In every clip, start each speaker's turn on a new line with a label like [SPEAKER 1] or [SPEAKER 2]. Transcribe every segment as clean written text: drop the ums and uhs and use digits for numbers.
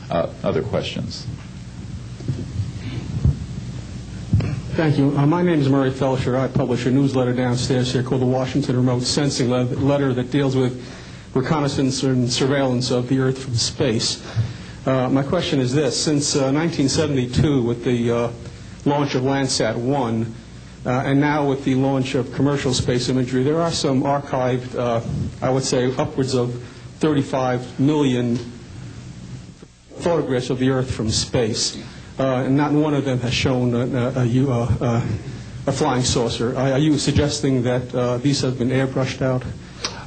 [SPEAKER 1] Other questions?
[SPEAKER 2] Thank you. My name is Murray Felsher. I publish a newsletter downstairs here called the Washington Remote Sensing Letter that deals with reconnaissance and surveillance of the Earth from space. My question is this. Since 1972, with the launch of Landsat 1, and now with the launch of commercial space imagery, there are some archived, I would say, upwards of 35 million photographs of the Earth from space. And not one of them has shown a flying saucer. Are you suggesting that these have been airbrushed out?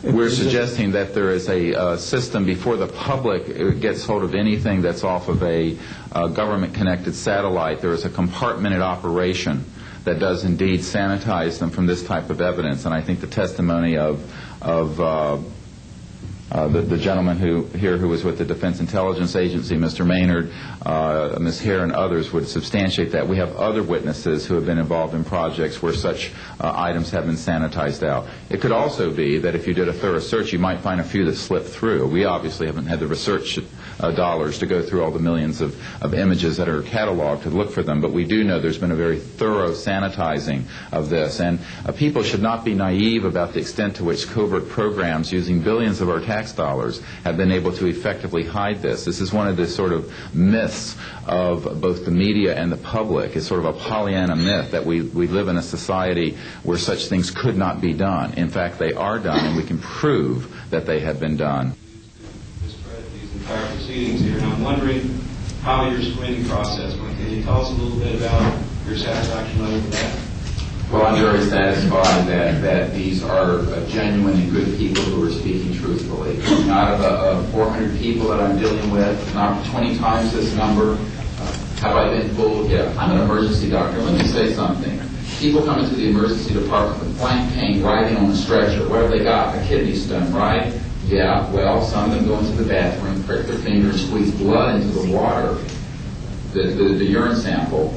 [SPEAKER 1] We're suggesting that there is a system before the public gets hold of anything that's off of a government-connected satellite. There is a compartmented operation that does indeed sanitize them from this type of evidence. And I think the testimony of the gentleman who was with the Defense Intelligence Agency, Mr. Maynard, Ms. Hare, and others would substantiate that. We have other witnesses who have been involved in projects where such items have been sanitized out. It could also be that if you did a thorough search, you might find a few that slipped through. We obviously haven't had the research dollars to go through all the millions of images that are cataloged to look for them, but we do know there's been a very thorough sanitizing of this. And people should not be naive about the extent to which covert programs using billions of our tax dollars have been able to effectively hide this. This is one of the sort of myths of both the media and the public. It's sort of a Pollyanna myth that we live in a society where such things could not be done. In fact, they are done, and we can prove that they have been done.
[SPEAKER 3] Discredit these entire proceedings here, and I'm wondering how your screening process went. Can you tell us a little bit about your satisfaction level with that?
[SPEAKER 4] Well, I'm very satisfied that these are genuine and good people who are speaking truthfully. Out of 400 people that I'm dealing with, not 20 times this number, have I been fooled? Yeah, I'm an emergency doctor. Let me say something. People come into the emergency department with flank pain, riding on a stretcher. What have they got? A kidney stone, right? Yeah, well, some of them go into the bathroom, prick their finger, and squeeze blood into the water, the urine sample,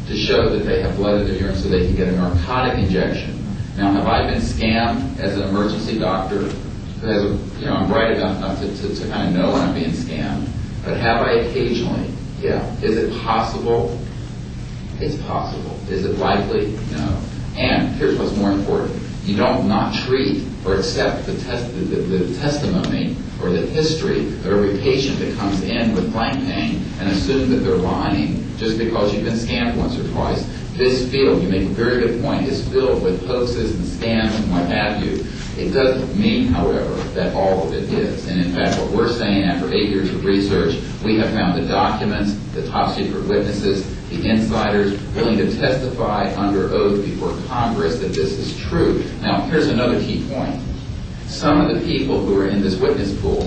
[SPEAKER 4] to show that they have blood in their urine so they can get a narcotic injection. Now, have I been scammed as an emergency doctor? Because, I'm bright enough to kind of know when I'm being scammed. But have I occasionally? Yeah. Is it possible? It's possible. Is it likely? No. And here's what's more important. You don't not treat or accept the testimony or the history of every patient that comes in with flank pain and assume that they're lying just because you've been scammed once or twice. This field, you make a very good point, is filled with hoaxes and scams and what have you. It doesn't mean, however, that all of it is. And in fact, what we're saying after 8 years of research, we have found the documents, the top secret witnesses, the insiders willing to testify under oath before Congress that this is true. Now, here's another key point. Some of the people who are in this witness pool,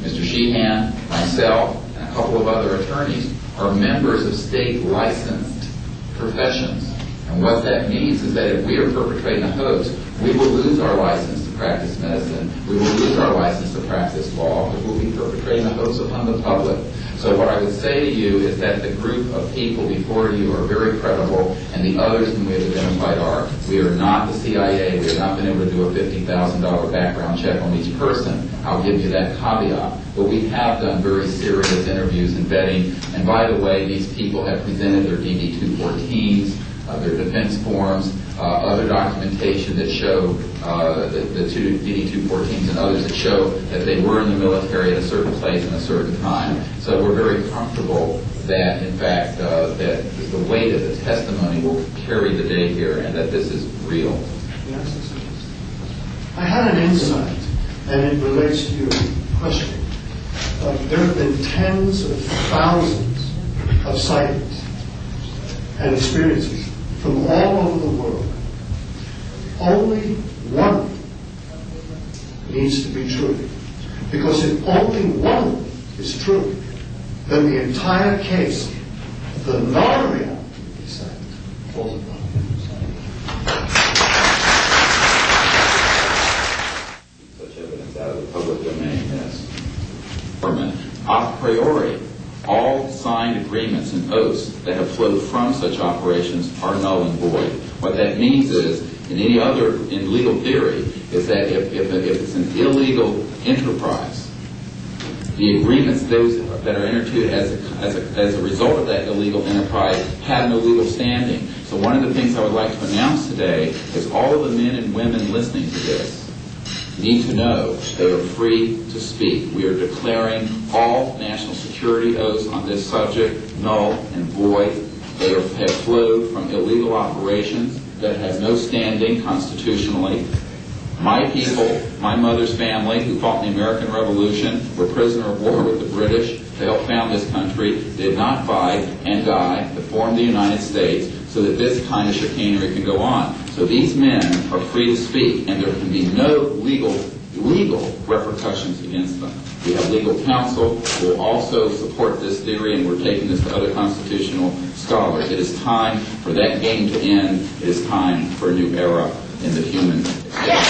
[SPEAKER 4] Mr. Sheehan, myself, and a couple of other attorneys, are members of state licensed professions. And what that means is that if we are perpetrating a hoax, we will lose our license to practice medicine. We will lose our license to practice law because we'll be perpetrating a hoax upon the public. So what I would say to you is that the group of people before you are very credible, and the others whom we have identified are. We are not the CIA. We have not been able to do a $50,000 background check on each person. I'll give you that caveat. But we have done very serious interviews and vetting. And by the way, these people have presented their DD-214s, their defense forms, other documentation that show the two DD-214s and others that show that they were in the military at a certain place and a certain time. So we're very comfortable that, in fact, that the weight of the testimony will carry the day here and that this is real.
[SPEAKER 5] I had an insight, and it relates to your question. There have been tens of thousands of sightings and experiences from all over the world. Only one needs to be true. Because if only one is true, then the entire case, the non-reality falls apart.
[SPEAKER 4] Such evidence out of the public domain, yes. A priori, all signed agreements and oaths that have flowed from such operations are null and void. What that means is, in legal theory, is that if it's an illegal enterprise, The agreements, those that are entered into as a result of that illegal enterprise, have no legal standing. So one of the things I would like to announce today is all of the men and women listening to this need to know they are free to speak. We are declaring all national security oaths on this subject null and void. They have flowed from illegal operations that have no standing constitutionally. My people, my mother's family, who fought in the American Revolution, were prisoner of war with the British to help found this country, did not fight and die to form the United States so that this kind of chicanery can go on. So these men are free to speak, and there can be no legal repercussions against them. We have legal counsel who will also support this theory, and we're taking this to other constitutional scholars. It is time for that game to end. It is time for a new era in the human experience.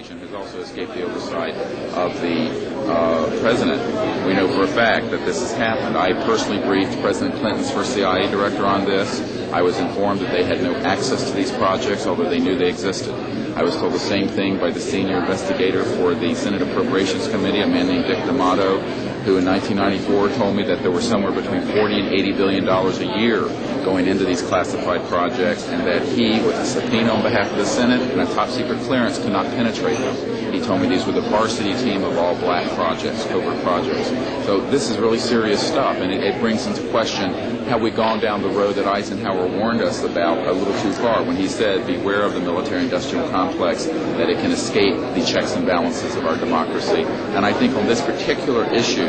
[SPEAKER 4] Has also escaped the oversight of the president. We know for a fact that this has happened. I personally briefed President Clinton's first CIA director on this. I was informed that they had no access to these projects, although they knew they existed. I was told the same thing by the senior investigator for the Senate Appropriations Committee, a man named Dick D'Amato, who in 1994 told me that there were somewhere between $40 and $80 billion a year going into these classified projects, and that he, with a subpoena on behalf of the Senate and a top-secret clearance, could not penetrate them. He told me these were the varsity team of all black projects, covert projects. So this is really serious stuff, and it brings into question, have we gone down the road that Eisenhower warned us about a little too far when he said, beware of the military-industrial complex, that it can escape the checks and balances of our democracy. And I think on this particular issue,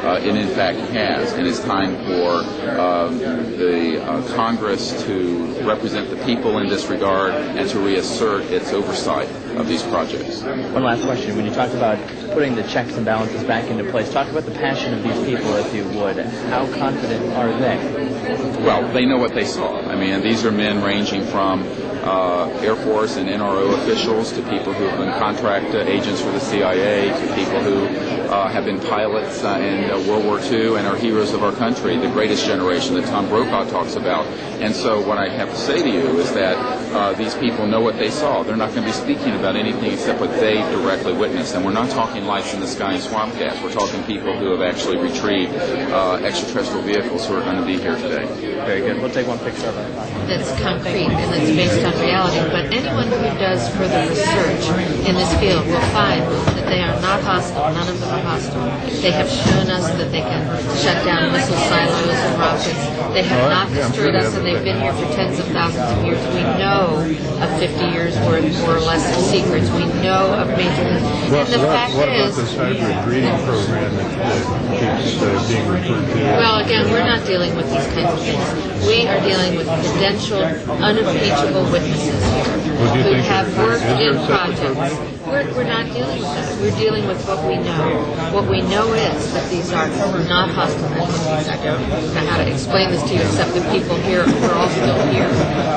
[SPEAKER 4] it in fact has, and it's time for the Congress to represent the people in this regard and to reassert its oversight of these projects.
[SPEAKER 6] One last question. When you talk about putting the checks and balances back into place, talk about the passion of these people, if you would. How confident are they?
[SPEAKER 1] Well, they know what they saw. I mean, these are men ranging from Air Force and NRO officials to people who have been contract agents for the CIA to people who have been pilots in World War II and are heroes of our country, the greatest generation that Tom Brokaw talks about. And so what I have to say to you is that these people know what they saw. They're not going to be speaking about anything except what they directly witnessed. And we're not talking lights in the sky and swamp gas. We're talking people who have actually retrieved extraterrestrial vehicles who are going to be here today.
[SPEAKER 6] Very good. We'll take one picture of it.
[SPEAKER 7] That's concrete and that's based on reality, but anyone who does further research in this field will find that they are not hostile. None of them are hostile. They have shown us that they can shut down missile silos and rockets. They have not destroyed us, and they've been here for tens of thousands of years. We know of 50 years worth, more or less, of secrets. We know of major... And the fact is...
[SPEAKER 8] What about this hybrid breeding program that keeps being referred to?
[SPEAKER 7] Well, again, we're not dealing with these kinds of things. We are dealing with credentialed, unimpeachable witnesses here who have worked in projects. we're not dealing with that. We're dealing with what we know. What we know is that these are not hostile entities. I don't know how to explain this to you, except the people here, we're all still here.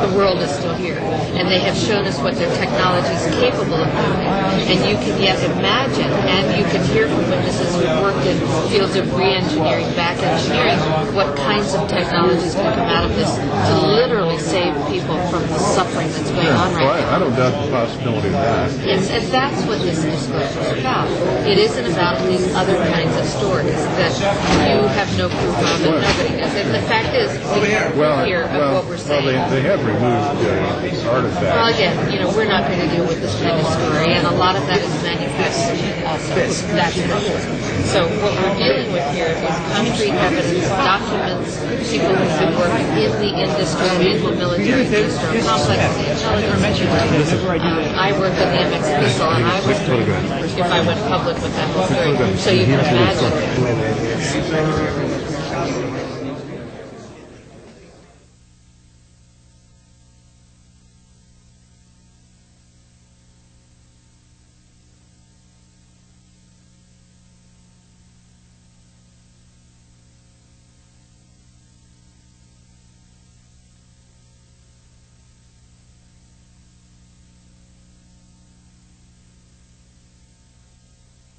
[SPEAKER 7] The world is still here. And they have shown us what their technology is capable of doing. And you can yet imagine, and you can hear from witnesses who've worked in fields of re-engineering, back engineering, what kinds of technologies can come out of this to literally save people from the suffering that's going on right now.
[SPEAKER 8] I don't doubt the possibility of that.
[SPEAKER 7] Yes, and that's what this disclosure is about. It isn't about these other kinds of stories that you have no proof of and nobody does. And the fact is, we have proof here of what we're saying.
[SPEAKER 8] They have removed artifacts.
[SPEAKER 7] Well, again, we're not going to deal with this kind of story, and a lot of that is manufactured. That's so what we're dealing with here is concrete evidence, documents, people who've worked in the industry, in the military industrial complex, the intelligence industry. I worked in the MX Missile, and I was if I went public with that whole story. So you can imagine.